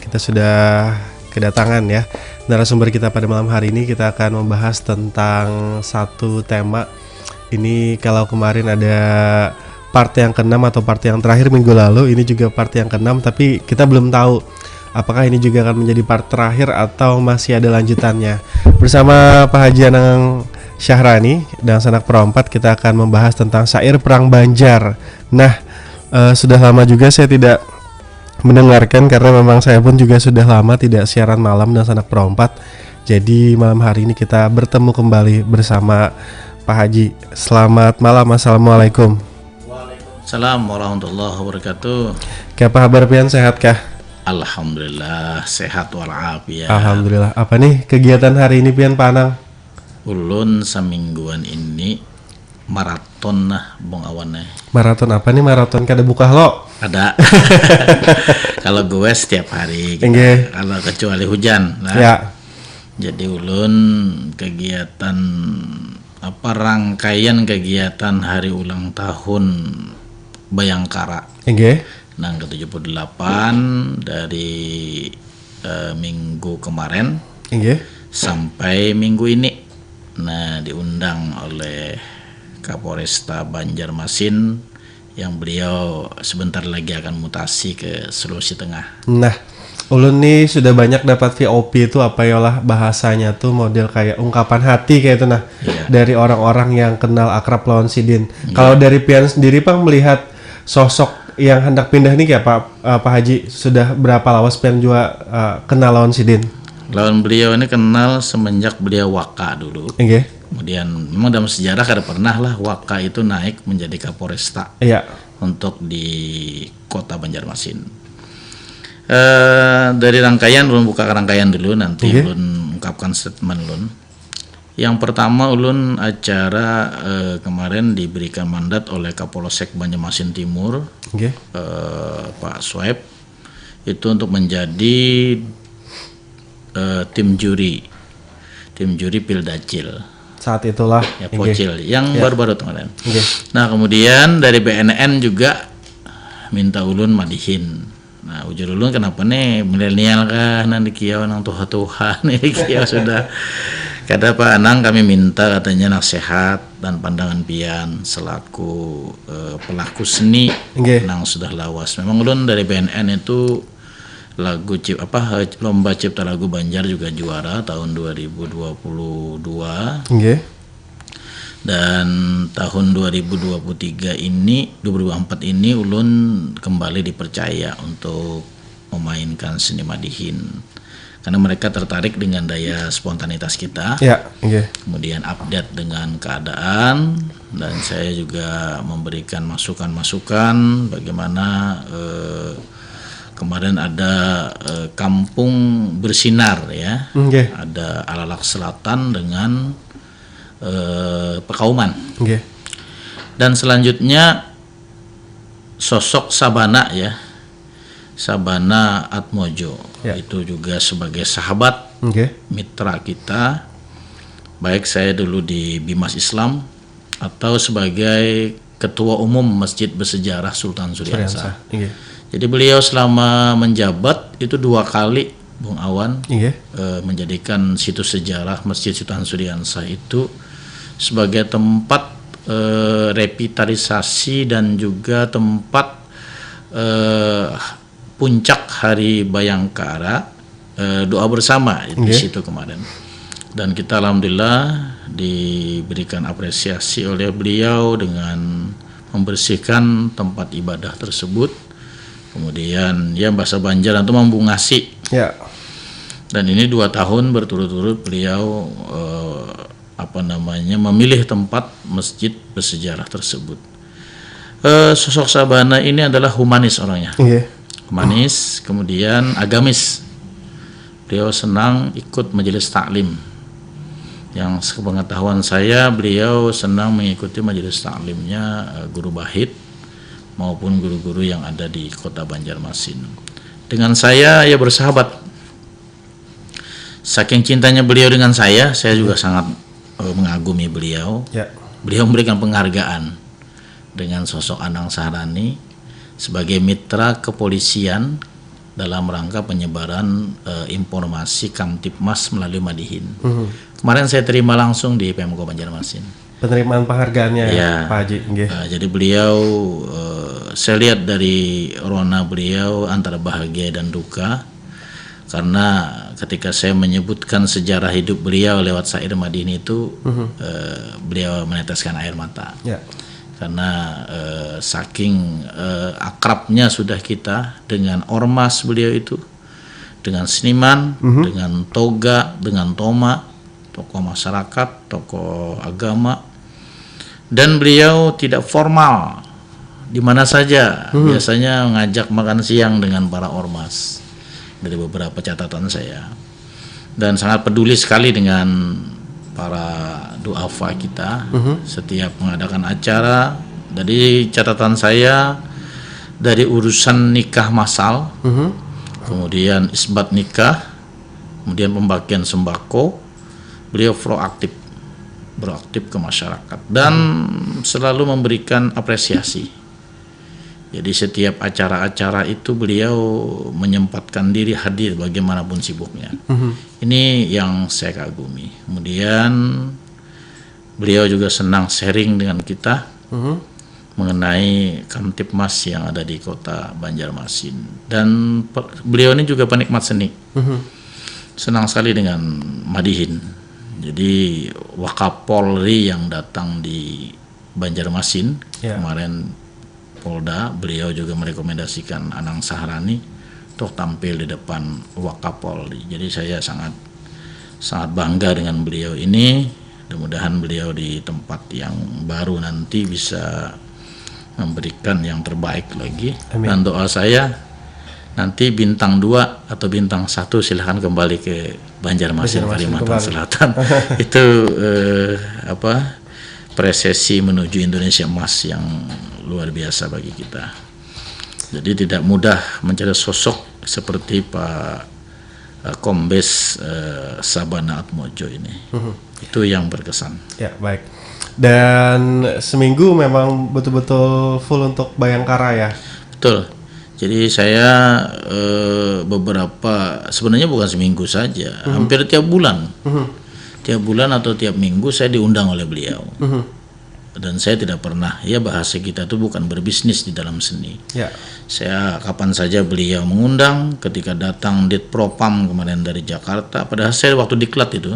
kita sudah kedatangan ya narasumber kita pada malam hari ini. Kita akan membahas tentang satu tema. Ini kalau kemarin ada part yang ke-6 atau part yang terakhir minggu lalu, ini juga part yang ke-6, tapi kita belum tahu apakah ini juga akan menjadi part terakhir atau masih ada lanjutannya. Bersama Pak Haji Anang Syahrani dan Sanak Perompat, kita akan membahas tentang syair Perang Banjar. Nah, sudah lama juga saya tidak mendengarkan karena memang saya pun juga sudah lama tidak siaran malam dan Sanak Perompat. Jadi malam hari ini kita bertemu kembali bersama Pak Haji. Selamat malam, assalamualaikum. Waalaikumsalam warahmatullahi wabarakatuh. Apa kabar pian, sehat kah? Alhamdulillah sehat walafiat. Alhamdulillah. Apa nih kegiatan hari ini pian Pak Anang? Ulun semingguan ini maraton nah bong awannya. Maraton apa nih? Maraton kada buka lo? Ada. Kalau gue setiap hari gitu. Kalau kecuali hujan lah. Ya. Jadi ulun kegiatan rangkaian kegiatan hari ulang tahun Bayangkara. Nang ke-78 dari minggu kemarin sampai minggu ini. Nah, diundang oleh Kapolresta Banjarmasin yang beliau sebentar lagi akan mutasi ke Sulawesi Tengah. Nah, ulun nih sudah banyak dapat VOP itu apa yalah bahasanya tuh model kayak ungkapan hati kayak itu dari orang-orang yang kenal akrab lawan Sidin. Kalau dari pian sendiri Pak melihat sosok yang hendak pindah nih kayak Pak Haji sudah berapa lawas pian juga kenal lawan Sidin? Lawan beliau ini kenal semenjak beliau waka dulu. Kemudian memang dalam sejarah kada pernah lah waka itu naik menjadi Kapolresta untuk di kota Banjarmasin. Dari rangkaian ulun buka rangkaian dulu, nanti ulun ungkapkan statement ulun. Yang pertama ulun acara kemarin diberikan mandat oleh Kapolsek Banjarmasin Timur, Pak Swaib, itu untuk menjadi tim juri Pildacil. Saat itulah ya, Pocil yang baru-baru kemarin. Nah, kemudian dari BNN juga minta ulun madihin. Nah, ujar ulun kenapa nih milenial kah nanti kiau nang tuha-tuha nih kiau sudah. Kata Pak Anang, kami minta katanya nasihat dan pandangan pian selaku pelaku seni nang sudah lawas. Memang ulun dari BNN itu lagu lomba cipta lagu Banjar juga juara tahun 2022. Dan tahun 2024 ini ulun kembali dipercaya untuk memainkan seni madihin karena mereka tertarik dengan daya spontanitas kita. Kemudian update dengan keadaan, dan saya juga memberikan masukan-masukan bagaimana kemarin ada kampung bersinar ya. Ada Alalak Selatan dengan Pekauman. Dan selanjutnya sosok Sabana ya, Sabana Atmojo, itu juga sebagai sahabat mitra kita, baik saya dulu di Bimas Islam atau sebagai ketua umum Masjid Bersejarah Sultan Suriansa. Jadi beliau selama menjabat itu 2 kali Bung Awan menjadikan situs sejarah Masjid Sultan Suriansa itu sebagai tempat revitalisasi dan juga tempat puncak Hari Bayangkara, doa bersama di situ kemarin. Dan kita alhamdulillah diberikan apresiasi oleh beliau dengan membersihkan tempat ibadah tersebut. Kemudian bahasa Banjar itu membungasi. Dan ini 2 tahun berturut-turut beliau memilih tempat masjid bersejarah tersebut. Sosok Sabana ini adalah humanis orangnya. Humanis, kemudian agamis. Beliau senang ikut majelis taklim. Yang sepengetahuan saya, beliau senang mengikuti majelis taklimnya guru Bahit maupun guru-guru yang ada di kota Banjarmasin. Dengan saya, ia bersahabat. Saking cintanya beliau dengan saya juga sangat mengagumi beliau. Beliau memberikan penghargaan dengan sosok Anang Syahrani sebagai mitra kepolisian dalam rangka penyebaran informasi Kamtibmas melalui Madihin. Kemarin saya terima langsung di Pemko Banjarmasin. Penerimaan penghargaannya ya, Pak Haji. Jadi beliau, saya lihat dari rona beliau antara bahagia dan duka, karena ketika saya menyebutkan sejarah hidup beliau lewat syair Madihin itu, beliau meneteskan air mata. Karena saking akrabnya sudah kita dengan ormas beliau itu, dengan seniman, dengan toga, dengan toma, tokoh masyarakat, tokoh agama, dan beliau tidak formal di mana saja, biasanya ngajak makan siang dengan para ormas dari beberapa catatan saya, dan sangat peduli sekali dengan para duafa kita setiap mengadakan acara. Dari catatan saya, dari urusan nikah massal, kemudian isbat nikah, kemudian pembagian sembako, beliau proaktif ke masyarakat dan selalu memberikan apresiasi. Jadi setiap acara-acara itu beliau menyempatkan diri hadir bagaimanapun sibuknya. Ini yang saya kagumi. Kemudian beliau juga senang sharing dengan kita mengenai Kamtibmas yang ada di kota Banjarmasin. Dan beliau ini juga penikmat seni. Senang sekali dengan Madihin. Jadi Wakapolri yang datang di Banjarmasin kemarin, Polda, beliau juga merekomendasikan Anang Sahrani untuk tampil di depan Wakapolri. Jadi saya sangat bangga dengan beliau ini. Mudah-mudahan beliau di tempat yang baru nanti bisa memberikan yang terbaik lagi. Amin. Dan doa saya nanti bintang 2 atau bintang 1 silahkan kembali ke Banjarmasin, Kalimantan Selatan. Itu presesi menuju Indonesia Emas yang luar biasa bagi kita. Jadi tidak mudah mencari sosok seperti Pak Kombes Sabana Atmojo ini. Itu yang berkesan. Ya, baik. Dan seminggu memang betul-betul full untuk Bayangkara ya? Betul. Jadi saya sebenarnya bukan seminggu saja, hampir tiap bulan. Tiap bulan atau tiap minggu saya diundang oleh beliau. Dan saya tidak pernah, bahasa kita itu bukan berbisnis di dalam seni. Saya kapan saja beliau mengundang, ketika datang Ditpropam kemarin dari Jakarta, padahal saya waktu diklat itu,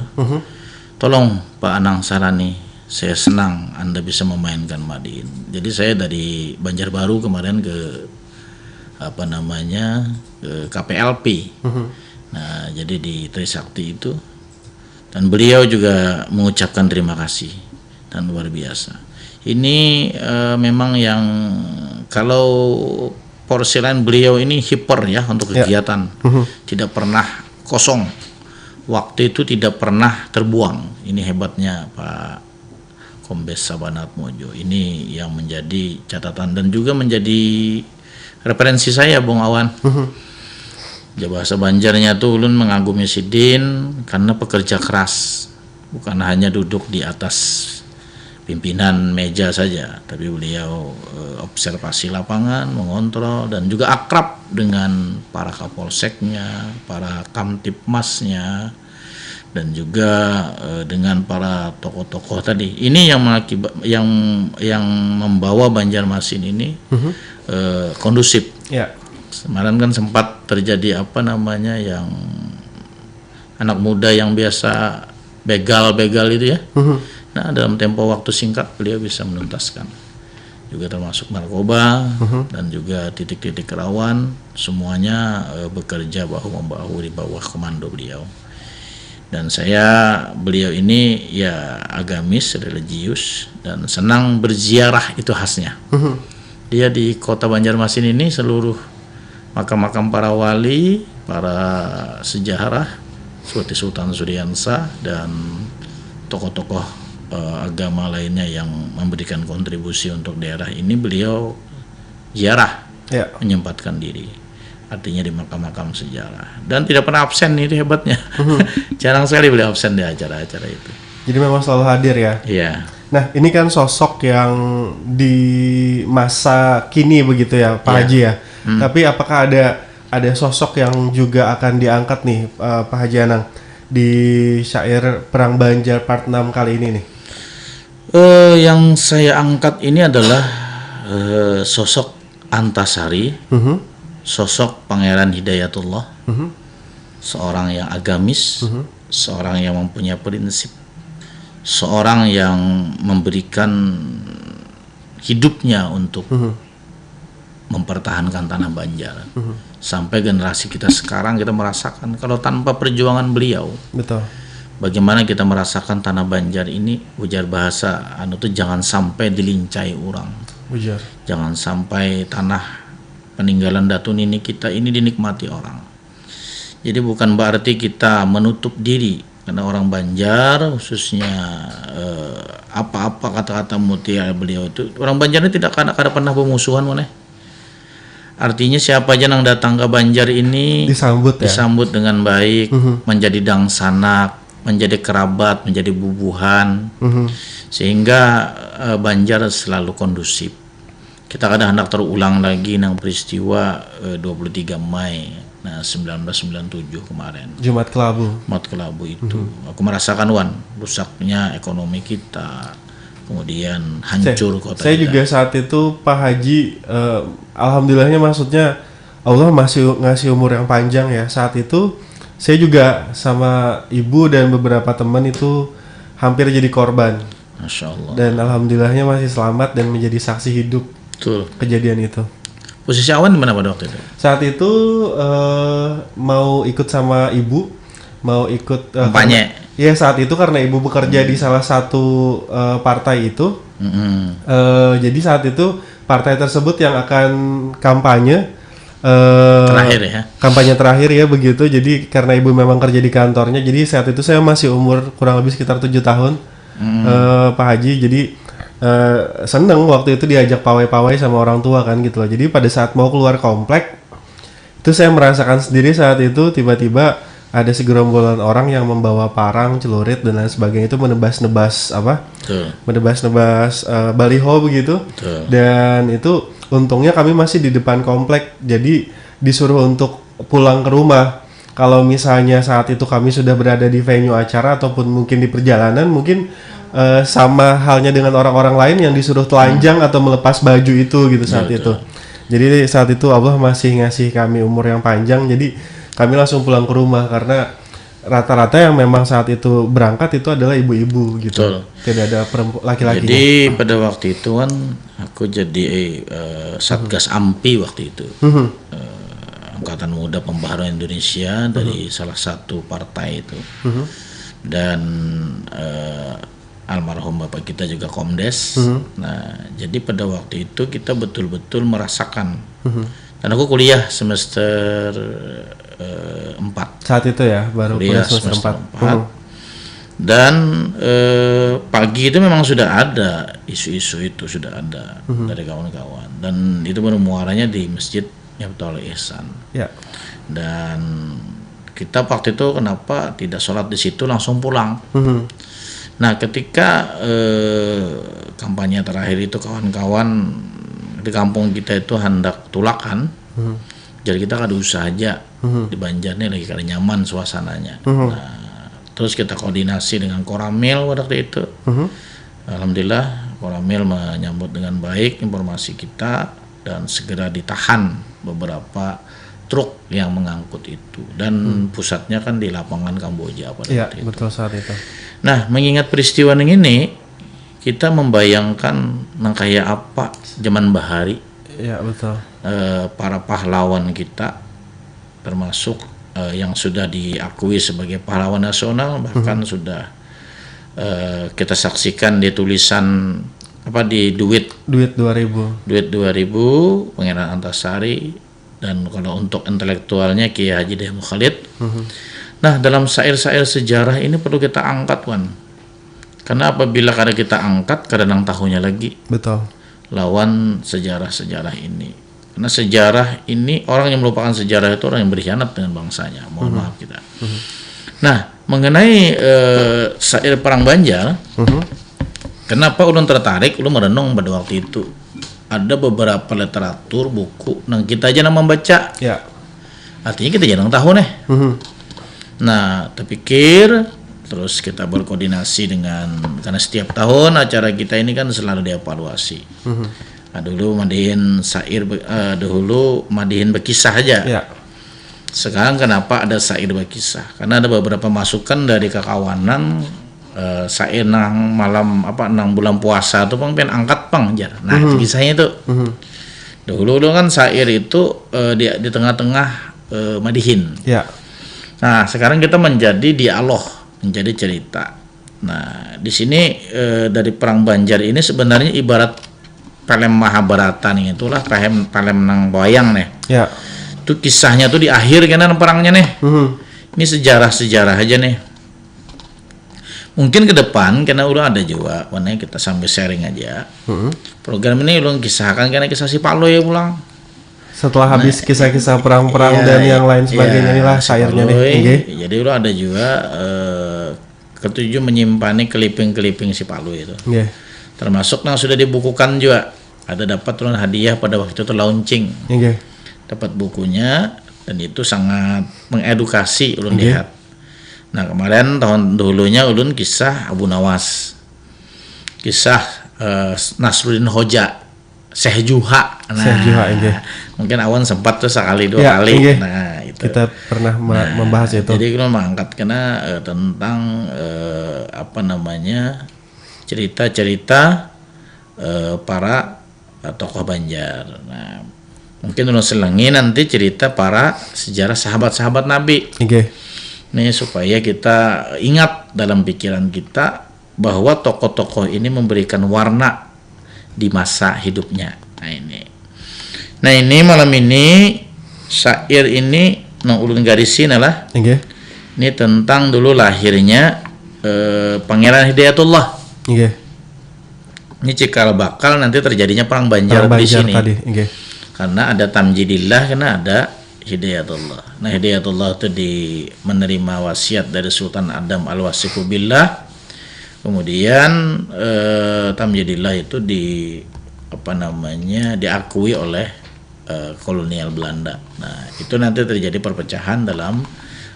tolong Pak Anang Sahrani, saya senang Anda bisa memainkan Madihin. Jadi saya dari Banjarbaru kemarin ke ke KPLP. Nah, jadi di Trisakti itu, dan beliau juga mengucapkan terima kasih dan luar biasa. Ini memang yang kalau porsi lain beliau ini hiper ya untuk kegiatan, tidak pernah kosong. Waktu itu tidak pernah terbuang. Ini hebatnya Pak Kombes Sabana Atmojo. Ini yang menjadi catatan dan juga menjadi referensi saya, Bung Awan. Bahasa Banjarnya tuh ulun mengagumi Sidin karena pekerja keras, bukan hanya duduk di atas pimpinan meja saja, tapi beliau observasi lapangan, mengontrol, dan juga akrab dengan para kapolseknya, para kamtibmasnya, dan juga dengan para tokoh-tokoh tadi. Ini yang membawa Banjarmasin ini kondusif. Kemarin kan sempat terjadi yang anak muda yang biasa begal itu ya. Nah, dalam tempo waktu singkat beliau bisa menuntaskan, juga termasuk narkoba dan juga titik-titik rawan, semuanya bekerja bahu-membahu di bawah komando beliau. Dan beliau ini agamis, religius, dan senang berziarah, itu khasnya. Dia di kota Banjarmasin ini seluruh makam-makam para wali, para sejarah seperti Sultan Suryansa dan tokoh-tokoh agama lainnya yang memberikan kontribusi untuk daerah ini, beliau ziarah, menyempatkan diri, artinya di makam-makam sejarah, dan tidak pernah absen. Itu hebatnya. Jarang sekali beliau absen di acara-acara itu. Jadi memang selalu hadir ya. Iya. Nah, ini kan sosok yang di masa kini begitu ya, Pak Haji ya. Tapi apakah ada ada sosok yang juga akan diangkat nih Pak Haji Anang di syair Perang Banjar part 6 kali ini nih. Yang saya angkat ini adalah sosok Antasari, sosok Pangeran Hidayatullah, seorang yang agamis, seorang yang mempunyai prinsip, seorang yang memberikan hidupnya untuk mempertahankan tanah Banjar. Sampai generasi kita sekarang kita merasakan kalau tanpa perjuangan beliau, betul, bagaimana kita merasakan tanah Banjar ini, ujar bahasa itu jangan sampai dilincai orang. Ujar. Jangan sampai tanah peninggalan Datu Nini kita ini dinikmati orang. Jadi bukan berarti kita menutup diri, karena orang Banjar khususnya apa-apa kata-kata mutiara beliau itu, orang Banjar ini tidak ada pernah bermusuhan mana. Artinya siapa aja yang datang ke Banjar ini disambut dengan baik, menjadi dangsanak, menjadi kerabat, menjadi bubuhan, sehingga Banjar selalu kondusif. Kita kadang hendak terulang lagi nang peristiwa 23 Mei 1997 kemarin. Jumat Kelabu itu. Aku merasakan rusaknya ekonomi kita, kemudian hancur kota saya kita. Juga saat itu Pak Haji, alhamdulillahnya maksudnya Allah masih ngasih umur yang panjang ya. Saat itu saya juga sama ibu dan beberapa teman itu hampir jadi korban. Masya Allah. Dan alhamdulillahnya masih selamat dan menjadi saksi hidup. Betul. Kejadian itu. Posisi Awan di mana pada waktu itu? Saat itu mau ikut sama ibu, mau ikut kampanye. Iya, saat itu karena ibu bekerja di salah satu partai itu. Jadi saat itu partai tersebut yang akan kampanye terakhir ya. Kampanye terakhir ya begitu. Jadi karena ibu memang kerja di kantornya, jadi saat itu saya masih umur kurang lebih sekitar 7 tahun. Pak Haji, jadi seneng waktu itu diajak pawai-pawai sama orang tua kan gitu loh. Jadi pada saat mau keluar komplek itu saya merasakan sendiri saat itu tiba-tiba ada segerombolan orang yang membawa parang, celurit dan lain sebagainya itu menebas-nebas baliho begitu. Dan itu untungnya kami masih di depan komplek, jadi disuruh untuk pulang ke rumah. Kalau misalnya saat itu kami sudah berada di venue acara ataupun mungkin di perjalanan, mungkin sama halnya dengan orang-orang lain yang disuruh telanjang atau melepas baju itu gitu saat itu. Jadi saat itu Allah masih ngasih kami umur yang panjang, jadi kami langsung pulang ke rumah karena rata-rata yang memang saat itu berangkat itu adalah ibu-ibu gitu. Betul. Tidak ada laki-laki. Jadi pada waktu itu kan aku jadi Satgas AMPI waktu itu. Angkatan Muda Pembaharuan Indonesia dari salah satu partai itu. Dan almarhum bapak kita juga Komdes. Nah, jadi pada waktu itu kita betul-betul merasakan. Dan aku kuliah semester 4. Saat itu ya, baru kuliah semester 4. Dan pagi itu memang sudah ada isu-isu itu sudah ada dari kawan-kawan. Dan itu baru muaranya di Masjid Miftahul Ihsan. Ya. Dan kita waktu itu kenapa tidak sholat di situ langsung pulang? Nah, ketika kampanye terakhir itu kawan-kawan di kampung kita itu hendak tulakan, jadi kita kada usah aja di Banjar nih lagi kada nyaman suasananya. Nah, terus kita koordinasi dengan Koramil waktu itu. Alhamdulillah Koramil menyambut dengan baik informasi kita dan segera ditahan beberapa truk yang mengangkut itu dan pusatnya kan di lapangan Kamboja pada waktu itu. Betul saat itu. Nah, mengingat peristiwa ini, kita membayangkan kayak apa zaman bahari. Iya, betul. Para pahlawan kita, termasuk yang sudah diakui sebagai pahlawan nasional, bahkan sudah kita saksikan di tulisan di Duit 2000 Pangeran Antasari, dan kalau untuk intelektualnya Kiai Haji Dayah Mukhalid. Nah, dalam syair-syair sejarah ini perlu kita angkat, Wan. Karena apabila kada kita angkat, kadang tahunya lagi. Betul. Lawan sejarah-sejarah ini. Karena sejarah ini, orang yang melupakan sejarah itu orang yang berkhianat dengan bangsanya. Mohon maaf kita. Nah, mengenai syair Perang Banjar, kenapa ulun tertarik, ulun merenung pada waktu itu. Ada beberapa literatur, buku, nah kita aja membaca. Ya. artinya kita jarang tahu nih. Nah, terpikir terus kita berkoordinasi karena setiap tahun acara kita ini kan selalu dievaluasi. Dulu madihin syair, dahulu madihin berkisah aja. Ya. Sekarang kenapa ada syair berkisah? Karena ada beberapa masukan dari kekawanan, syair nang malam nang bulan puasa tuh pengen angkat jar. Nah, kisahnya itu. Dulu kan syair itu di tengah-tengah madihin. Ya. Nah, sekarang kita menjadi dialog, menjadi cerita. Nah, di sini dari perang Banjar ini sebenarnya ibarat film Mahabharata nih, itulah film nang wayang nih. Ya. Itu kisahnya tuh di akhir kan perangnya nih. Ini sejarah aja nih. Mungkin ke depan karena udah ada juga, warnanya kita sambil sharing aja. Program ini ulang kisahkan karena kisah si Palo ya pulang. Setelah habis kisah-kisah perang-perang dan yang lain sebagainya inilah syairnya nih. Jadi udah ada juga ketujuh menyimpan keliping-keliping si Palu itu. Termasuk yang sudah dibukukan juga. Ada dapat turun hadiah pada waktu itu launching. Dapat bukunya dan itu sangat mengedukasi ulun lihat. Nah, kemarin tahun dulunya ulun kisah Abu Nawas. Kisah Nasruddin Hoja, Syekh Juha. Mungkin awan sempat tuh sekali dua kali. Nah, itu kita pernah membahas itu. Jadi kita mengangkat tentang cerita-cerita para tokoh Banjar. Nah, mungkin ulun selengi nanti cerita para sejarah sahabat-sahabat Nabi. Nih supaya kita ingat dalam pikiran kita bahwa tokoh-tokoh ini memberikan warna di masa hidupnya. Nah ini malam ini syair ini nang ulun garisin lah. Ini tentang dulu lahirnya Pangeran Hidayatullah. Ini cikal bakal nanti terjadinya perang Banjar di sini. Karena ada Tamjidillah, karena ada Hidayatullah. Nah, Hidayatullah itu menerima wasiat dari Sultan Adam Al-Wasifu Billah. Kemudian Tamjidillah itu diakui oleh kolonial Belanda. Nah, itu nanti terjadi perpecahan dalam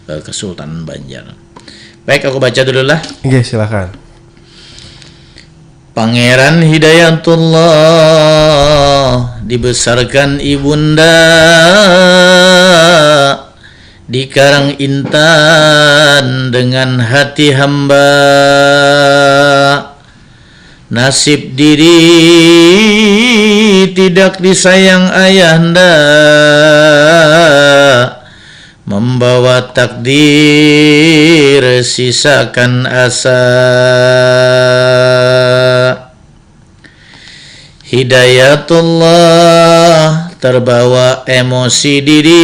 Kesultanan Banjar. Baik, aku baca dulu lah. Silakan. Pangeran Hidayatullah dibesarkan ibunda di Karang Intan dengan hati hamba. Nasib diri tidak disayang ayahanda, membawa takdir sisakan asa. Hidayatullah terbawa emosi diri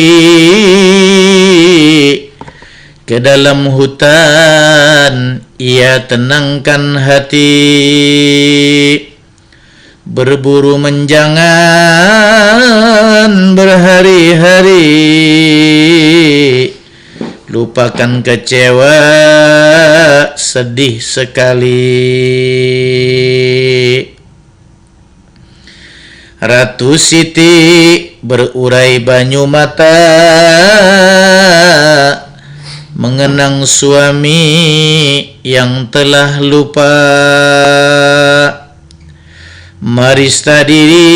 ke dalam hutan, ia tenangkan hati, berburu menjangan berhari-hari, lupakan kecewa sedih sekali. Ratu Siti berurai banyu mata, mengenang suami yang telah lupa. Marista diri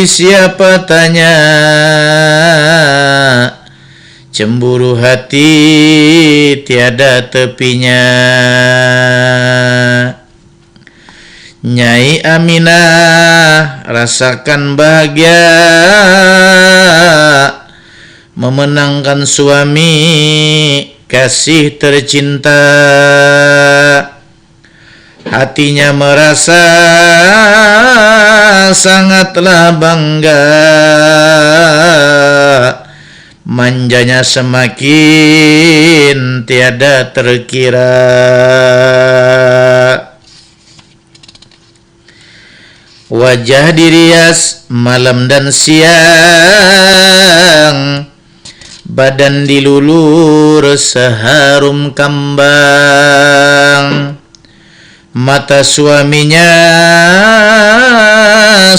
siapa tanya, cemburu hati tiada tepinya. Nyai Aminah rasakan bahagia, memenangkan suami kasih tercinta. Hatinya merasa sangatlah bangga, manjanya semakin tiada terkira. Wajah dirias malam dan siang, badan dilulur seharum kambang. Mata suaminya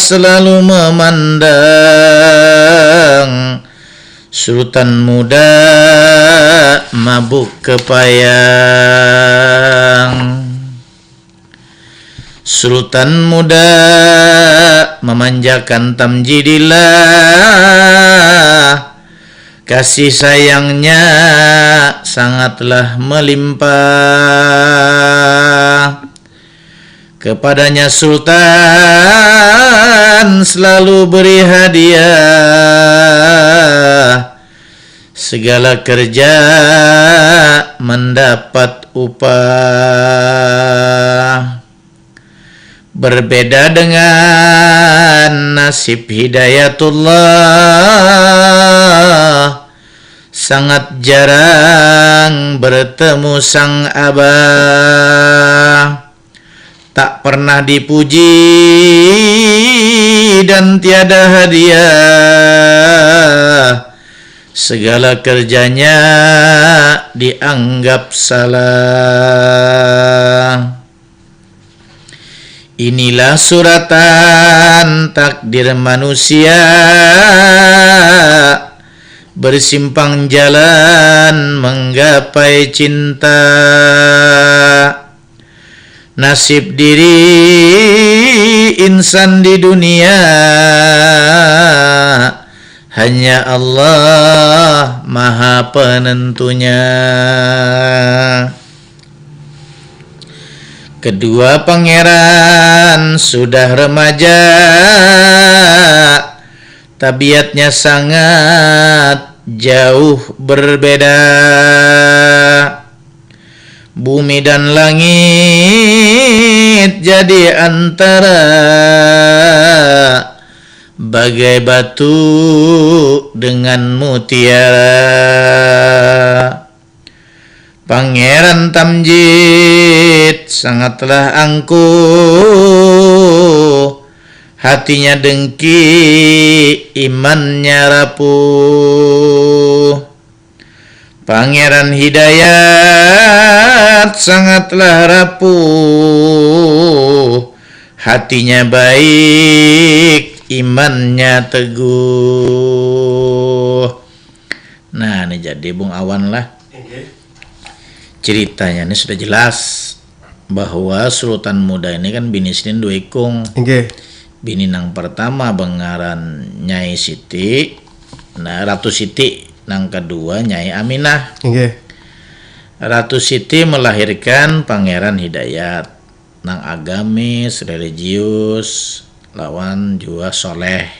selalu memandang, Sultan muda mabuk kepayang. Sultan muda memanjakan tamjidillah, kasih sayangnya sangatlah melimpah. Kepadanya Sultan selalu beri hadiah, segala kerja mendapat upah. Berbeda dengan nasib Hidayatullah, sangat jarang bertemu sang abah. Tak pernah dipuji dan tiada hadiah, segala kerjanya dianggap salah. Inilah suratan takdir manusia, bersimpang jalan menggapai cinta. Nasib diri insan di dunia, hanya Allah maha penentunya. Kedua pangeran sudah remaja, tabiatnya sangat jauh berbeda. Bumi dan langit jadi antara, bagai batu dengan mutiara. Pangeran Tamjid sangatlah angkuh, hatinya dengki, imannya rapuh. Pangeran Hidayat sangatlah rapuh, hatinya baik, imannya teguh. Nah, ini jadi Bung Awan lah. Ceritanya ini sudah jelas bahwa Sultan muda ini kan bini Sidin dua ikung. Bini nang pertama bengaran Nyai Siti, nah Ratu Siti. Nang kedua Nyai Aminah. Ratu Siti melahirkan Pangeran Hidayat, nang agamis, religius, lawan juga soleh.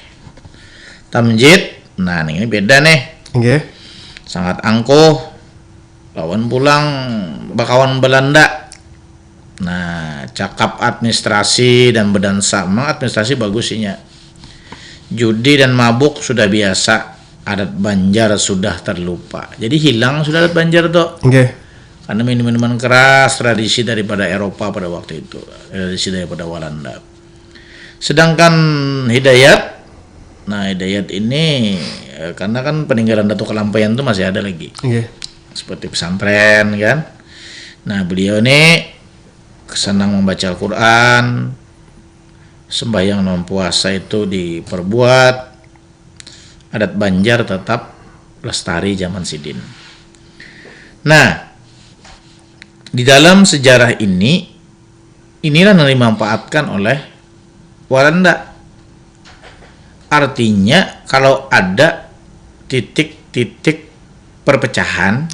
Tamjid, nah ini beda nih. Sangat angkuh, lawan pulang bakawan Belanda. Nah, cakap administrasi dan badan sama, administrasi bagusnya. Judi dan mabuk sudah biasa. Adat Banjar sudah terlupa. Jadi hilang sudah adat Banjar tuh. Karena minuman keras, tradisi daripada Eropa pada waktu itu, tradisi daripada Walanda. Sedangkan Hidayat, nah Hidayat ini karena kan peninggalan Datuk Kelampaian itu masih ada lagi. Seperti pesantren kan. Nah, beliau ini senang membaca Al-Qur'an, sembahyang non puasa itu diperbuat. Adat Banjar tetap lestari zaman Sidin. Nah, di dalam sejarah ini, inilah yang dimanfaatkan oleh Walanda. Artinya kalau ada titik-titik perpecahan,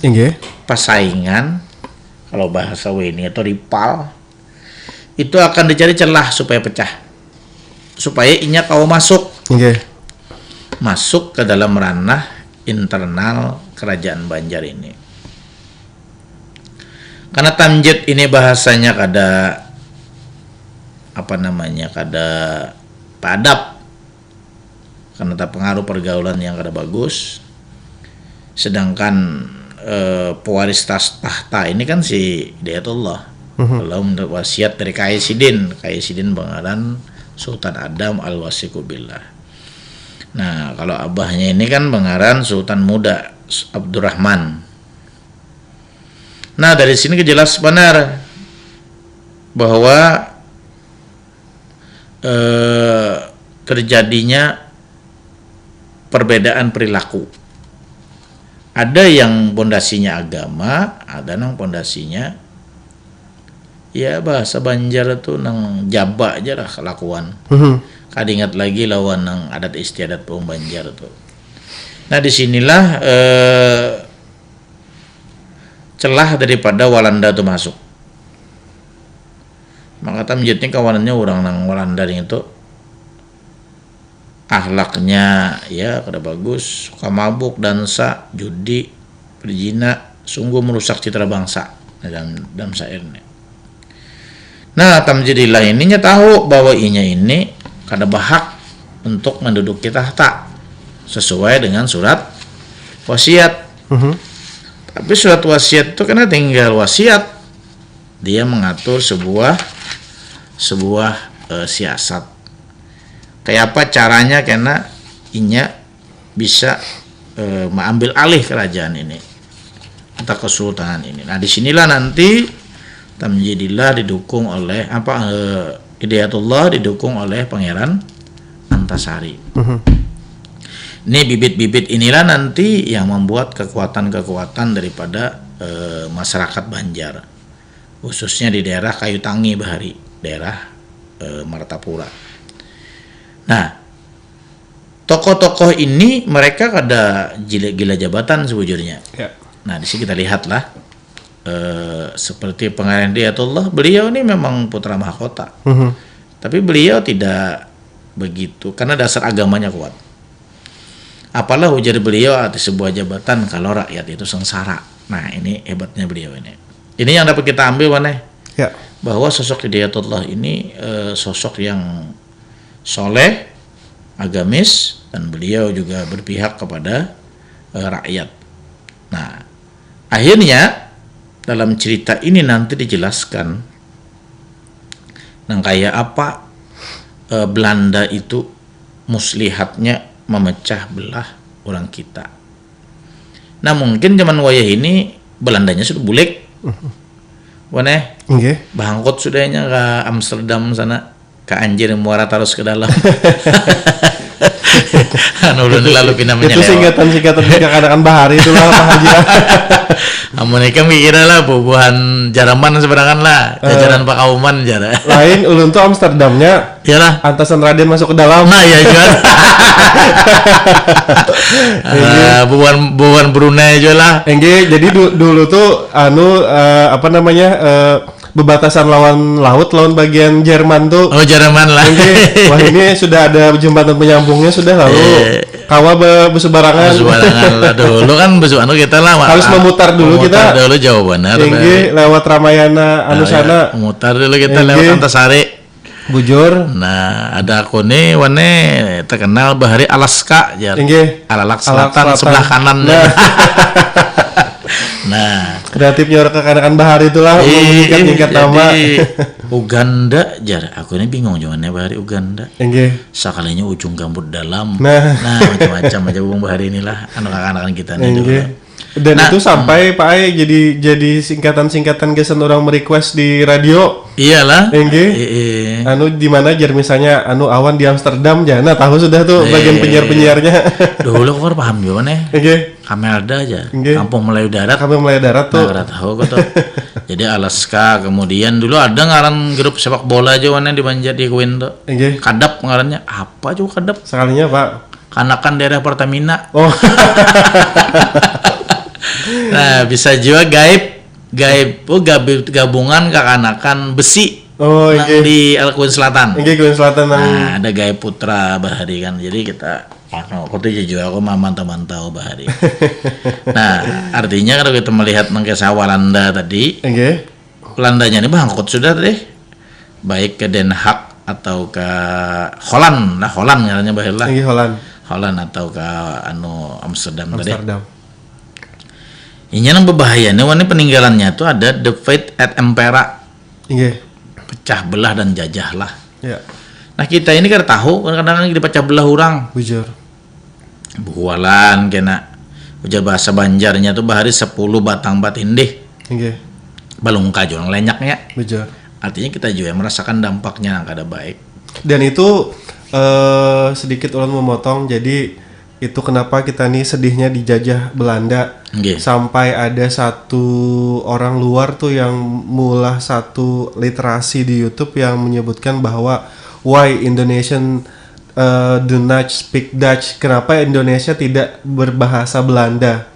persaingan, kalau bahasa WNI atau rival, itu akan dicari celah supaya pecah, supaya inya kau masuk. Masuk ke dalam ranah internal kerajaan Banjar ini. Karena Tamjid ini bahasanya kada kada padap, karena tak pengaruh pergaulan yang kada bagus. Sedangkan pewaris tahta ini kan si Hidayatullah. Kalau menurut wasiat dari Kyai Sidin bengaran Sultan Adam Al-Wasiqu Billah. Nah, kalau abahnya ini kan bengaran Sultan Muda Abdurrahman. Nah, dari sini jelas benar bahwa terjadinya perbedaan perilaku Ada yang pondasinya agama, ada nang pondasinya ya bahasa Banjar itu nang jaba aja lah kelakuan. Kadingat lagi lawan nang adat istiadat Pung Banjar tuh. Nah disinilah celah daripada Walanda itu masuk. Maka tamjidnya kawanannya orang nang Walanda itu akhlaknya ya kada bagus, suka mabuk, dansa, judi, berzina, sungguh merusak citra bangsa dalam syairnya. Nah tamjidilah ininya tahu bahwa inya ini kada berhak untuk menduduki tahta sesuai dengan surat wasiat. Tapi surat wasiat itu karena tinggal wasiat, dia mengatur sebuah siasat. Kayak apa caranya karena inya bisa mengambil alih kerajaan ini atau kesultanan ini. Nah disinilah nanti tamjidillah didukung oleh Hidayatullah didukung oleh Pangeran Antasari. Ini bibit-bibit inilah nanti yang membuat kekuatan-kekuatan daripada masyarakat Banjar, khususnya di daerah Kayu Tangi Bahari, daerah Martapura. Nah, tokoh-tokoh ini mereka kada gila jabatan sebujurnya. Ya. Nah, di sini kita lihatlah seperti Pangeran Hidayatullah, beliau ini memang putra mahkota. Tapi beliau tidak begitu karena dasar agamanya kuat. Apalah ujar beliau atas sebuah jabatan kalau rakyat itu sengsara. Nah, ini hebatnya beliau ini. Ini yang dapat kita ambil mana? Ya. Bahwa sosok Hidayatullah ini sosok yang soleh, agamis, dan beliau juga berpihak kepada rakyat. Nah, akhirnya dalam cerita ini nanti dijelaskan nang kayak apa Belanda itu muslihatnya memecah belah orang kita. Nah, mungkin zaman wayah ini Belandanya sudah bulik. Wane? Okay. Bangkot sudahnya ke Amsterdam sana. Ke anjir muara terus ke dalam. Lalu pinamanya itu singkatan-singkatan kadang-kadang bahari itulah Pak Haji. Mereka mikirnya lah bubuhan Jaraman sebenarnya lah, jajaran Pak Kauman jara. Lain ulun tuh Amsterdamnya. Iyalah. Antasan Raden masuk ke dalam. Nah ya juga. Bubuhan Brunei juga lah. Jadi dulu tuh bebatasan lawan laut, lawan bagian Jerman tuh. Oh, Jerman lah. Wah, ini sudah ada jembatan penyambungnya sudah lalu. Kawa besubarangan. Besubarangan lah dulu kan kita lah. Harus memutar dulu kita. Memutar dulu jawabannya. Lewat Ramayana sana. Memutar dulu kita lewat Antasari. Bujur. Nah, ada aku nih terkenal Bahari Alaska jar. Alalak Selatan sebelah kanan. Nah, kreatifnya orang kekanakan bahari itulah meningkat nama. Uganda jar, aku ini bingung jawabannya bahari Uganda. Sekalinya ujung gambut dalam. Nah macam-macam aja bung bahari inilah anak-anak kita nih dulu. Dan itu sampai Pak Ai jadi singkatan-singkatan gesan orang merequest di radio. Iyalah. Di mana jar misalnya awan di Amsterdam jana tahu sudah tuh bagian penyiar-penyiarnya. Dulu kok paham gimana? Kamelda aja. Kampung Melayu Darat. Kampung Melayu Darat tuh. Nah, tahu kok tuh. Jadi Alaska, kemudian dulu ada ngaran grup sepak bola aja warna di Banjar di Queen tuh. Kadap ngarannya. Apa juga Kadap? Sekalinya, Pak. Kanakan daerah Pertamina. Oh. Nah, bisa juga gabungan kekanakan besi. Oh, di Queen Selatan. Queen Selatan. Nah, ada Gaib Putra Bahari kan. Jadi kita aku mantau Bahari. Nah, artinya kalau kita melihat nangkesa Walanda tadi, Belandanya ini bangkut sudah tadi, baik ke Den Haag atau ke Holland, katanya bahir lah. Holland atau ke Amsterdam tadi. Ini yang berbahayanya, peninggalannya itu ada The Fate at Empera. Pecah belah dan jajah lah. Nah kita ini kan tahu kadang-kadang dipecah belah orang. Bujur. Bualan kena. Ujar bahasa Banjarnya tuh bahari 10 batang batindih. Balung kajol lenyaknya. Bujur. Artinya kita juga merasakan dampaknya yang kada baik. Dan itu sedikit ulun memotong, jadi itu kenapa kita nih sedihnya dijajah Belanda. Sampai ada satu orang luar tuh yang mulah satu literasi di YouTube yang menyebutkan bahwa why Indonesian do not speak Dutch, kenapa Indonesia tidak berbahasa Belanda.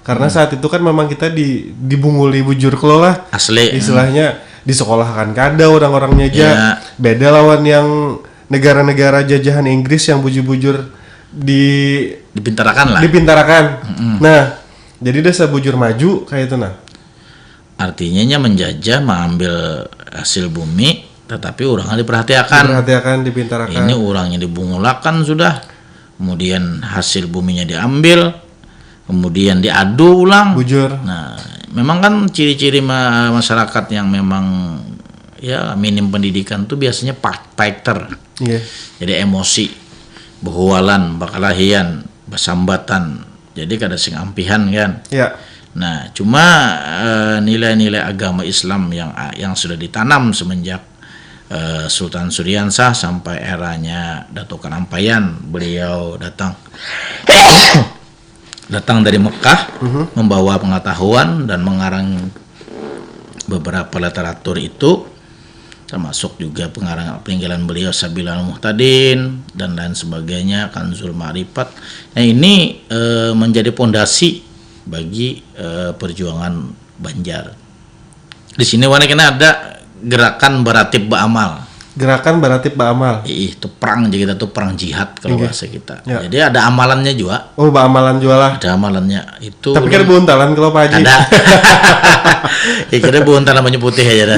Karena saat itu kan memang kita dibunguli bujur kelo lah. Asli. Istilahnya di sekolah kan kada orang-orangnya aja. Beda lawan yang negara-negara jajahan Inggris yang bujur-bujur dipintarakan lah. Dipintarakan. Nah, jadi desa bujur maju kayak itu nah. Artinya menjajah, mengambil hasil bumi, tetapi orangnya diperhatikan, dipintarakan. Ini orangnya dibungulakan sudah. Kemudian hasil buminya diambil, kemudian diadu ulang. Bujur. Nah, memang kan ciri-ciri masyarakat yang memang ya minim pendidikan tuh biasanya fighter. Jadi emosi. Behualan, bakalahian, basambatan, jadi kada sing ampihan kan. Nah, cuma nilai-nilai agama Islam yang sudah ditanam semenjak Sultan Suriansah sampai eranya Datuk Kanampayan, beliau datang dari Mekah, membawa pengetahuan dan mengarang beberapa literatur itu, termasuk juga peninggalan beliau Sabilal Muhtadin dan lain sebagainya, Kanzul Ma'rifat. Nah, ini menjadi pondasi bagi perjuangan Banjar. Di sini kena ada gerakan Baratib Ba'amal. Gerakan Baratib Ba'amal. Itu perang, jadi kita tuh perang jihad kalau bahasa kita. Jadi ada amalannya juga. Oh, Ba'amalan juga lah. Ada amalannya itu. Tapi kan buntalan kalau Pak Haji. Ada. Ya kira buntalan namanya putih aja dah.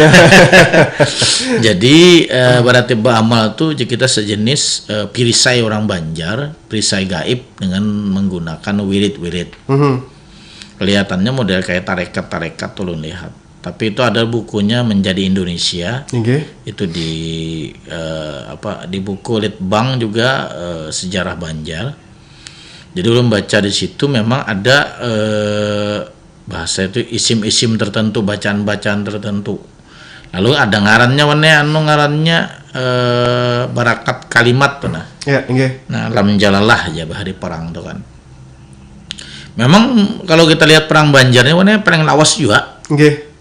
Jadi Baratib Ba'amal tuh kita sejenis perisai orang Banjar, perisai gaib dengan menggunakan wirid-wirid. Kelihatannya model kayak tarekat-tarekat tuh lo lihat. Tapi itu ada bukunya Menjadi Indonesia. Itu di buku Litbang juga sejarah Banjar. Jadi lu membaca di situ memang ada bahasa itu isim-isim tertentu, bacaan-bacaan tertentu. Lalu ada ngarannya barakat kalimat tuh nah. Nah, lam jalalah aja bahari perang tuh kan. Memang kalau kita lihat perang Banjarnya warnanya perang lawas juga.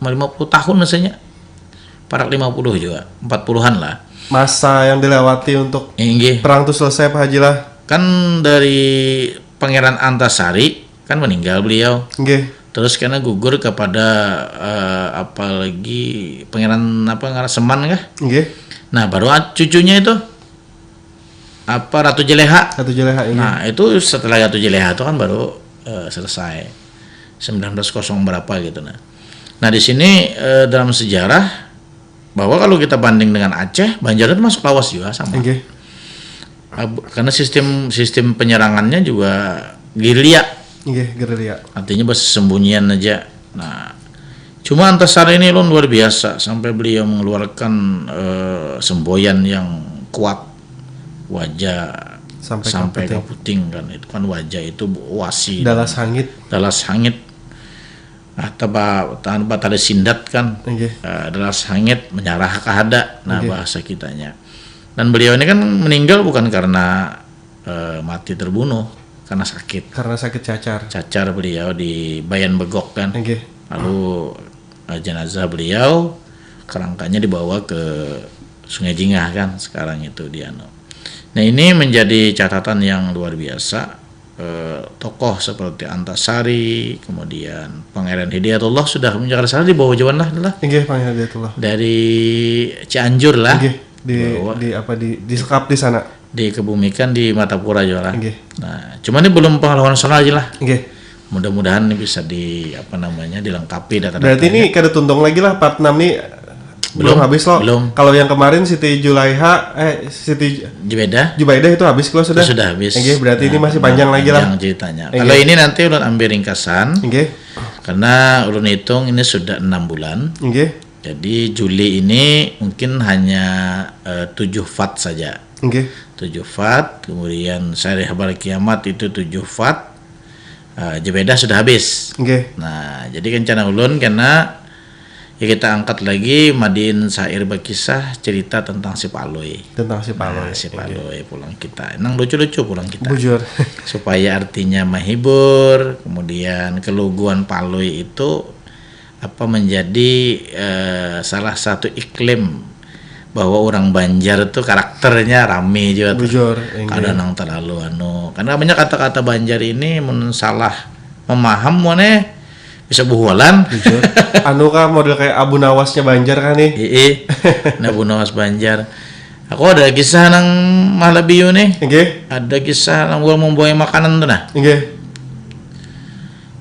50 tahun misalnya. Parak 50 juga, 40-an lah. Masa yang dilewati untuk perang itu selesai Pak Haji lah. Kan dari Pangeran Antasari kan meninggal beliau. Terus karena gugur kepada apalagi Pangeran Seman kah? Nah, baru cucunya itu Ratu Jeleha. Nah, itu setelah Ratu Jeleha itu kan baru selesai 1900 berapa gitu nah di sini dalam sejarah bahwa kalau kita banding dengan Aceh, Banjar itu masuk lawas juga sama. Karena sistem penyerangannya juga gerilya. Artinya bersembunyian aja. Nah, cuma Antasari ini luar biasa sampai beliau mengeluarkan semboyan yang kuat, wajah sampai ke puting kan. Itu kan wajah itu wasi. Dalas hangit. Tanpa tadi sindat kan. Dalas hangit menyarah kahada. Nah, bahasa kitanya. Dan beliau ini kan meninggal bukan karena mati terbunuh, karena sakit. Karena sakit cacar beliau di Bayan Begok kan. Lalu jenazah beliau kerangkanya dibawa ke Sungai Jingah kan sekarang itu di Nah, ini menjadi catatan yang luar biasa. Tokoh seperti Antasari, kemudian Pangeran Hidayatullah sudah menjaga sana di bawah Jawa lah. Pangeran Hidayatullah. Dari Cianjur lah. Disekap di sana. Dikebumikan di Matapura Jawa lah. Nah, cuman ini belum pahlawan nasional aja lah. Mudah-mudahan ini bisa dilengkapi data-datanya. Berarti ini kada tuntung lagi lah part 6 nih. Belum habis loh. Kalau yang kemarin Siti Jubaidah itu habis loh sudah. Sudah habis. Berarti ini masih panjang lagi lah. Ceritanya. Kalau ini nanti ulun ambil ringkasan. Karena ulun hitung ini sudah 6 bulan. Jadi Juli ini mungkin hanya 7 fat saja. 7 fat. Kemudian Sari Habar Kiamat itu 7 fat. Jubaidah sudah habis. Nah, jadi rencana ulun karena Ya kita angkat lagi Madin Sair Berkisah cerita tentang si Paloi. Tentang si Paloi. Nah, si Paloi pulang kita. Nang lucu-lucu pulang kita. Bujur. Supaya artinya menghibur, kemudian keluguan Paloi itu menjadi salah satu iklim bahwa orang Banjar itu karakternya rame juga. Bujur. Kadang nang terlalu karena banyak kata-kata Banjar ini salah memaham mana bisa buhualan. Kan model kayak Abu Nawasnya Banjar kan nih. Nah, Abu Nawas Banjar. Aku ada kisah nang Malabiu nih. Ada kisah nang gua membawa makanan tuh nah.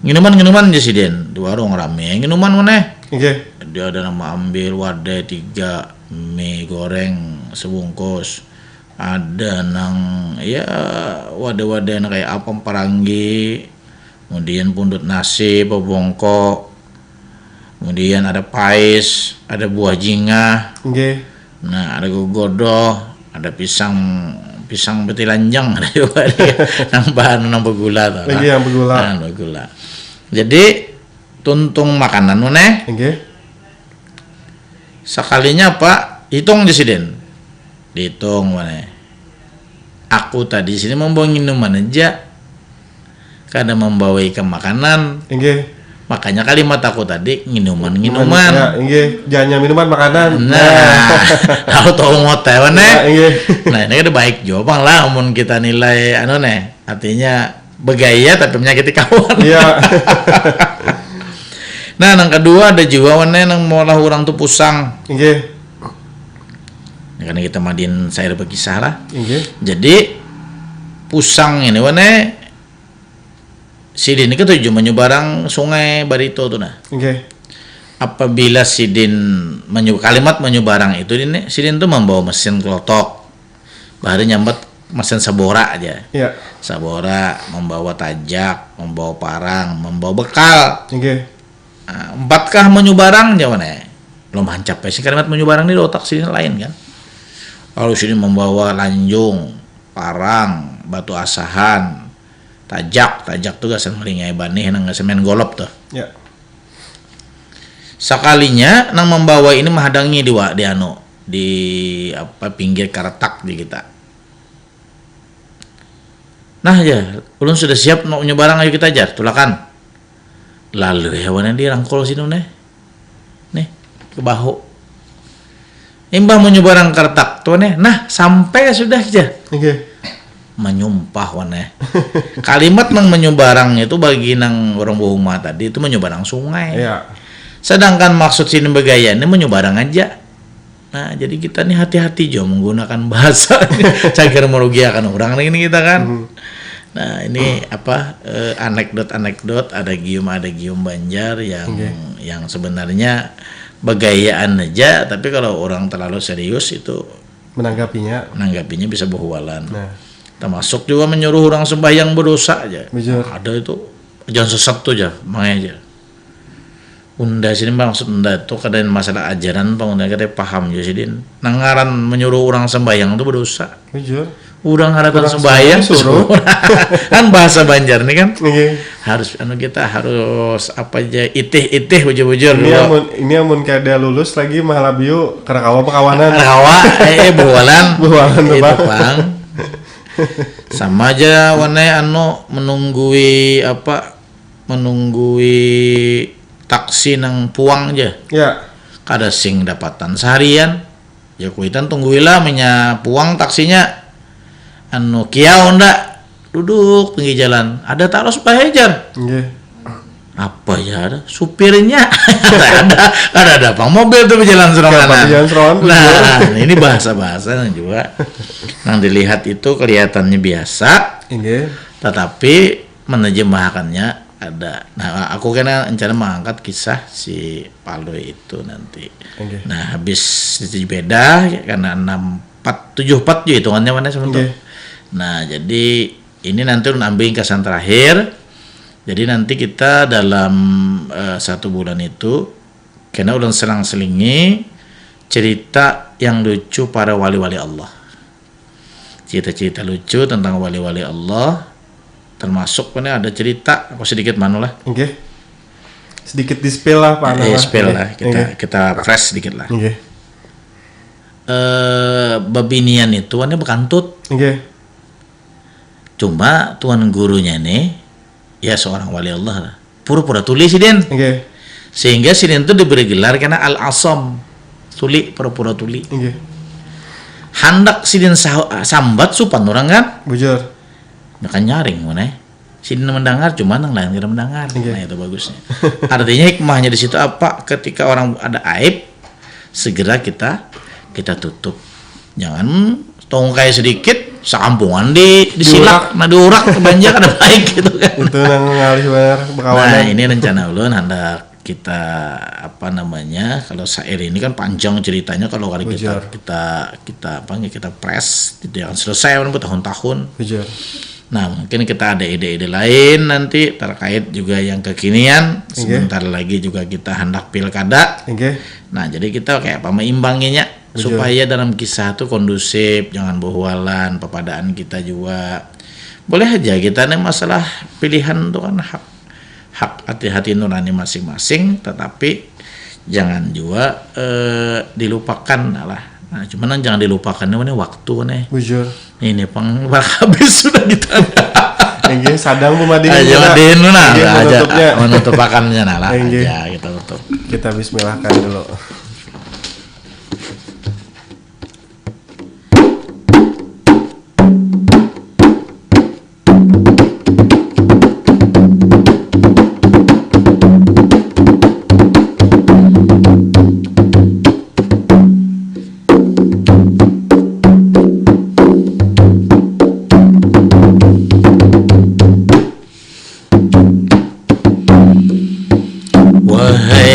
Minuman aja sih Den. Di warung rame. Minuman mana? Dia ada nama ambil wadah 3 mie goreng sebungkus. Ada nang wadah-wadah kayak apem paranggi. Kemudian pundut nasi, bongkok, kemudian ada pais, ada buah jingah, nah ada gogodoh, ada pisang betilanjang, ada juga nang bahan nang bergula, bergula. Jadi tuntung makanan mana? Sekalinya Pak, hitung di sini, dihitung mana? Aku tadi sini membawa minuman aja. Karena membawa ikan makanan, makanya kalimat aku tadi minuman. Jangan minuman makanan. Tahu ngote mana? Nah ini kan baik jawaban lah, amun kita nilai artinya begaya tapi menyakiti kawan. Nah yang kedua ada juga mana yang mau orang tuh pusang. Karena kita Madin Sair Berkisah lah. Jadi pusang ini mana? Sidin itu tujuh menyebarang sungai Barito tuh nah. Apabila Sidin kalimat menyebarang itu Sidin tuh membawa mesin kelotok. Baru nyambat mesin sabora aja. Sabora, membawa tajak, membawa parang, membawa bekal. Nah, 4kah menyebarang jawabannya. Belum hancap sih kalimat menyebarang di otak Sidin lain kan. Kalau Sidin membawa lanjung, parang, batu asahan, tajak tuh gasan melingai banih nang semen golop tuh. Sekalinya nang membawa ini menghadangi di pinggir karatak di kita. Nah ya, ulun sudah siap mau nyebarang ayo kita ajar tulakan. Lalu hewan yang dirangkul sini nih ke bahu. Imbah mau nyebarang karatak tuh nah sampai sudah aja. Menyumpah wane. Kalimat nang menyubarang itu bagi nang orang bohong tadi itu menyubarang sungai. Sedangkan maksud sini begaya ini menyubarang aja. Nah jadi kita nih hati-hati jo menggunakan bahasa cagar merugikan orang ini kita kan. Nah ini anekdot ada gium Banjar yang sebenarnya begayaan aja, tapi kalau orang terlalu serius itu menanggapinya bisa berhualan. Termasuk juga menyuruh orang sembahyang berdosa aja. Ada itu jangan sesat tuh aja, makanya aja. Unda sini maksud unda itu kadang masalah ajaran unda kita paham juga sih din. Nangaran menyuruh orang sembahyang itu berdosa. Urang harapan sembahyang suruh. Kan bahasa Banjar nih kan. Harus kita harus apa aja itih bujur-bujur. Ini amun kada lulus lagi Malabiu Karakawa pekawanan. Bualan itu Bang. Sama aja warna menunggui taksi nang puang aja. Kada sing dapatan seharian. Ya kuitan tungguilah menya puang taksinya. Kiau ndak duduk pinggir jalan. Ada taruh sepahejar. Apa ya ada supirnya ada apa mobil tuh berjalan serongan. Nah ini bahasa juga yang dilihat itu kelihatannya biasa, tetapi menerjemahkannya ada. Nah aku kena rencana mengangkat kisah si Paloi itu nanti. Nah habis itu beda karena 74 juga hitungannya mana sebentar. Nah jadi ini nanti ambil kesan terakhir. Jadi nanti kita dalam 1 bulan itu kena ulang selang-selingi cerita yang lucu para wali-wali Allah. Cerita-cerita lucu tentang wali-wali Allah, termasuk ada cerita aku sedikit manulah. sedikit di-spill lah Pak. Spill lah, kita fresh sedikit lah. Babinian itu aneh bekantut. Cuma tuan gurunya nih ya seorang wali Allah lah. Pura-pura tuli sidin. Sehingga sidin itu diberi gelar karena al-asam. Tuli, pura-pura tuli. Handak sidin sambat supan orang kan? Bujur. Makan nyaring mana? Sidin mendengar cuma yang lain tidak mendengar. Nah itu bagusnya. Artinya hikmahnya di situ apa? Ketika orang ada aib, segera kita tutup. Jangan tongkai sedikit, sekampungan disilak, diurak, banjak ada baik gitu kan. Itu yang ngalih benar bekawanan. Nah ini rencana ulun hendak kita kalau syair ini kan panjang ceritanya, kalau kali kita press tidak akan selesai bertahun-tahun. Nah mungkin kita ada ide-ide lain nanti terkait juga yang kekinian. Sebentar lagi juga kita hendak pilkada. Nah jadi kita kayak apa meimbanginya supaya dalam kisah itu kondusif, jangan bohwalan, pepadaan kita juga boleh aja kita nih masalah pilihan itu kan hak hati-hati nurani masing-masing, tetapi jangan juga dilupakan lah. Nah cuman jangan dilupakan ini waktu nih. Ini habis sudah kita. Sadang bumadin. Aja menutup pakannya lah aja kita tutup. Kita bismillahkan dulu.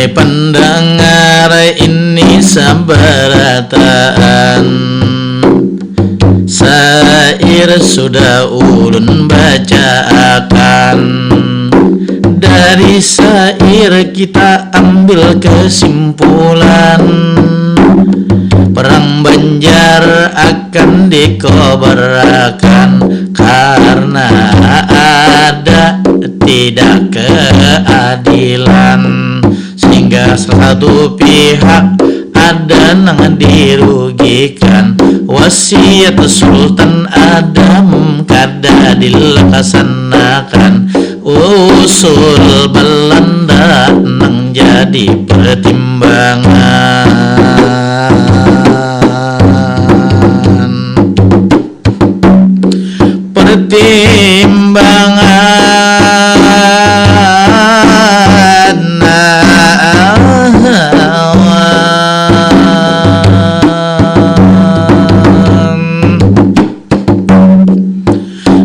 Pendengar ini sabarataan, syair sudah ulun bacakan. Dari syair kita ambil kesimpulan, perang Banjar akan dikobarkan karena ada tidak keadilan, sehingga salah satu pihak ada yang dirugikan. Wasiat Sultan Adam kada dilaksanakan, usul Belanda nang jadi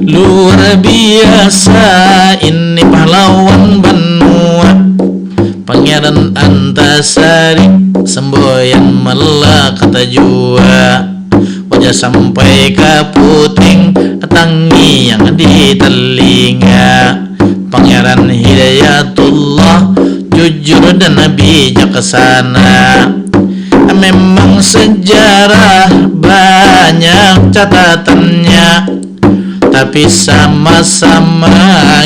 luar biasa. Ini pahlawan Benua, Pangeran Antasari, semboyan Malaka jua, wajah sampai ke puting, tangi yang di telinga. Pangeran Hidayatullah, jujur dan bijaksana. Memang sejarah banyak catatannya, tapi sama-sama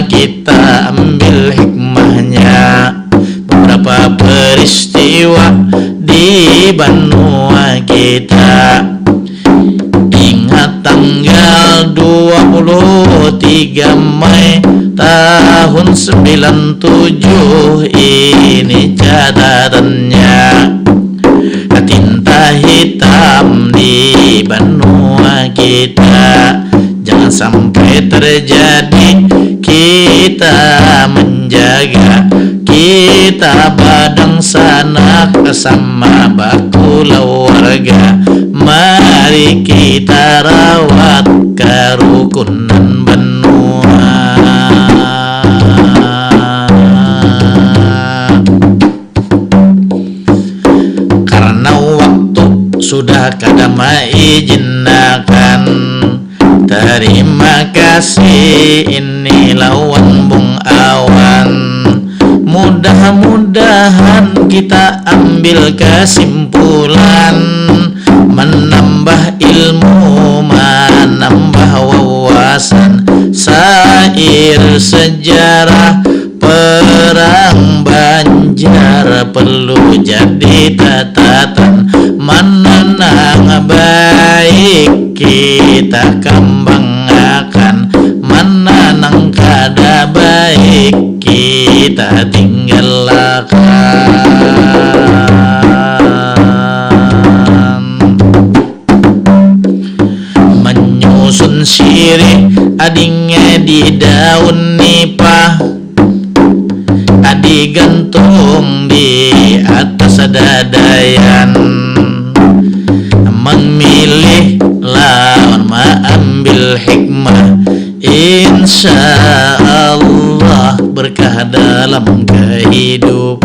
kita ambil hikmahnya. Beberapa peristiwa di Benua kita, ingat tanggal 23 Mei tahun 97, ini catatannya. Tinta hitam di Benua kita, jangan sampai terjadi. Kita menjaga, kita badang sanak sama baku warga. Mari kita rawat kerukunan Benua. Karena waktu sudah kada maijinakan, terima kasih. Ini lawan Bung Awan, mudah-mudahan kita ambil kesimpulan, menambah ilmu, menambah wawasan. Syair sejarah perang Banjar perlu jadi tatatan, menenang baik kita kembangkan, menenang kada baik kita tinggalkan. Menyusun sirih adingnya di daun nipah, adi gantung di atas dadayan, memilih lawan mengambil hikmah, insya Allah berkah dalam kehidupan.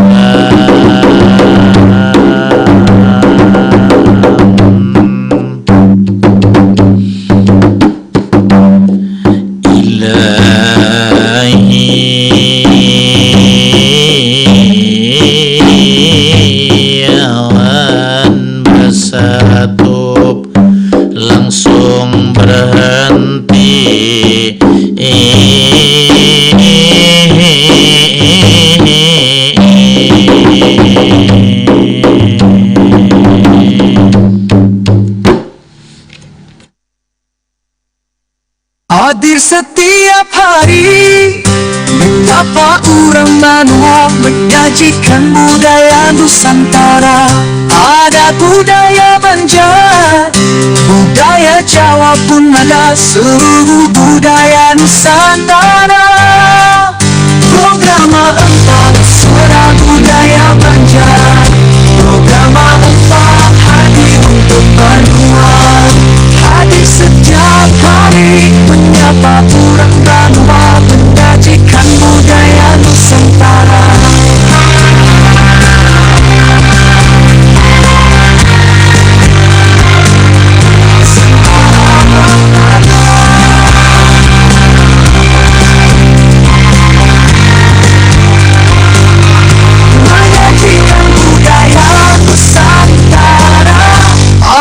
Langsung berhenti, hadir setiap hari. Betapa orang Manua menyajikan budaya Nusantara. Ada budaya Banjar, budaya Jawa pun ada, seluruh budaya Nusantara. Program 4 Suara Budaya Banjar, program 4 hadir untuk Banua. Hadir setiap hari menyapa orang Banua, menyajikan budaya Nusantara.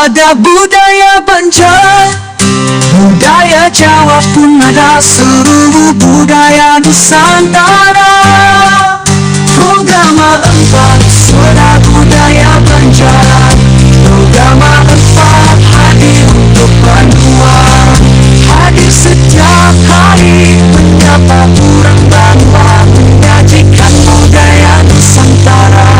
Ada budaya Banjar, budaya Jawa pun ada, seluruh budaya Nusantara. Program 4 Suara Budaya Banjar, program 4 hadir untuk Banua. Hadir setiap hari menyapa orang Banua, menyajikan budaya Nusantara.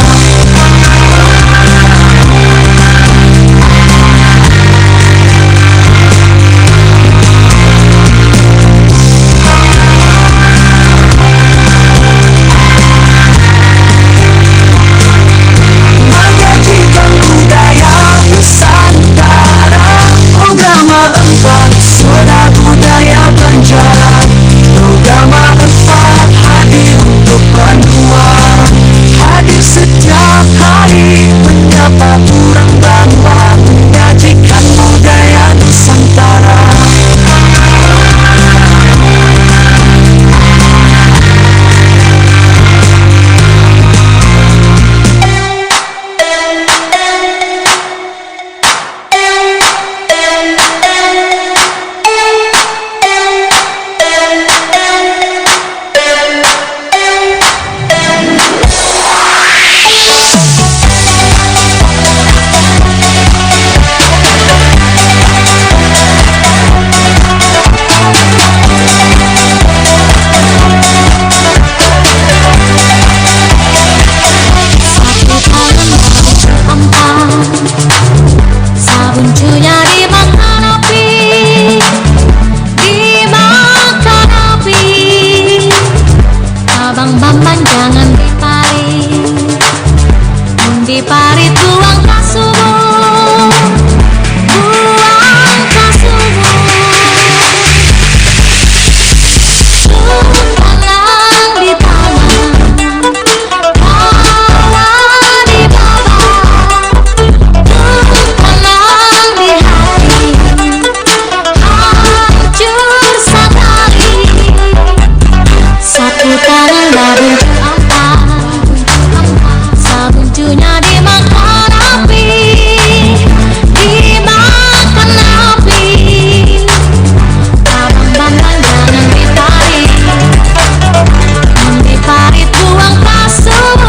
So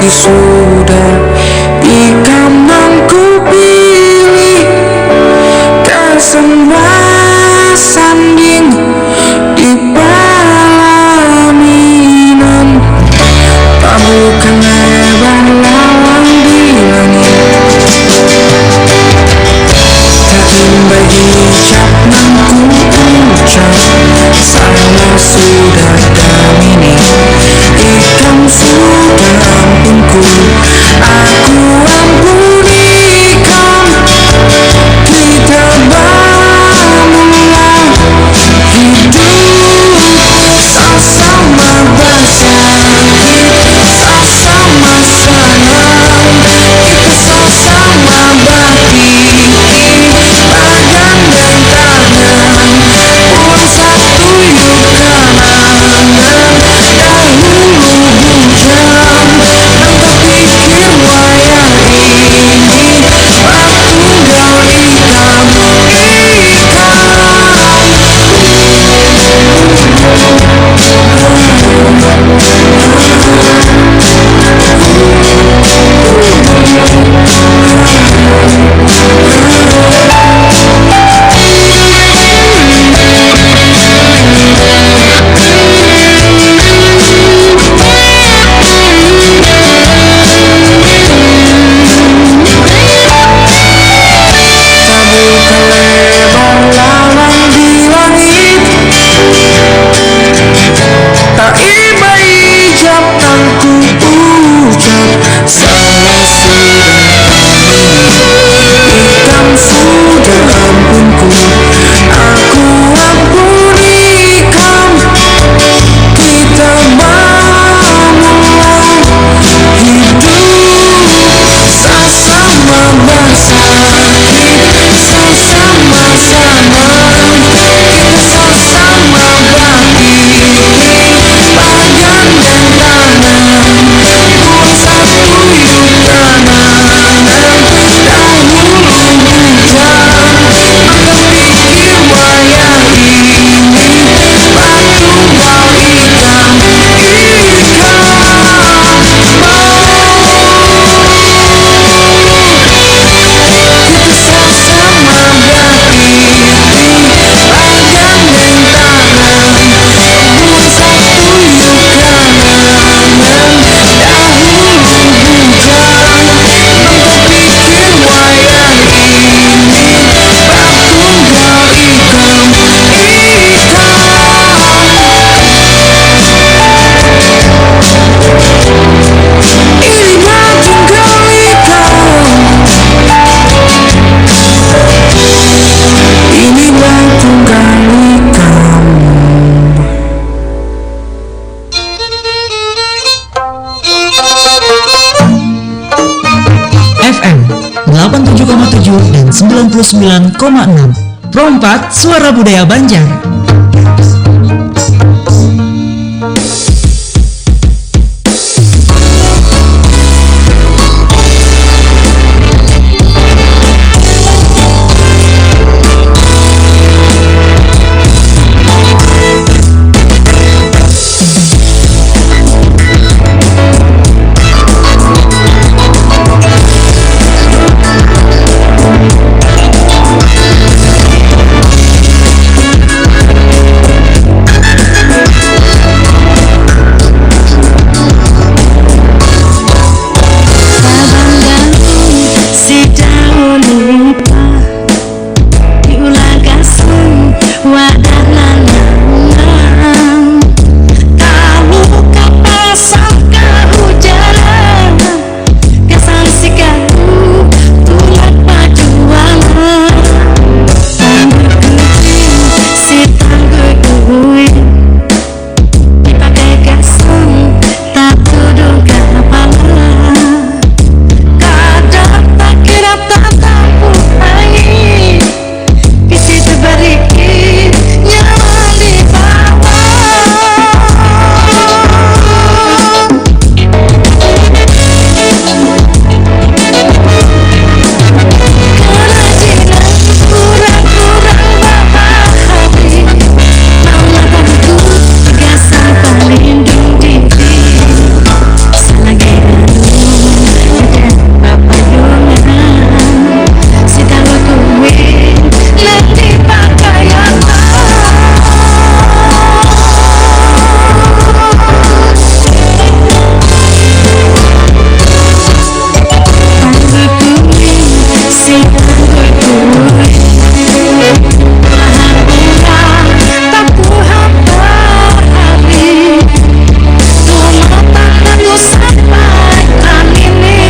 wisuda di kamangku pilih kesembah sanding di pelaminan pabukan lebar lawang di langit tak imbang hijab nangku ucap salah sudah damini ikam sudah ampunku aku ampunikan kita bangunlah hidup sama bersakit sama senang kita sama bakti badan dan tangan pun satu yuk kenangan dahulu bujang nangka pikir wayang ini patunggal ikam FM 87,7 dan 99,6 Pro 4 Suara Budaya Banjar.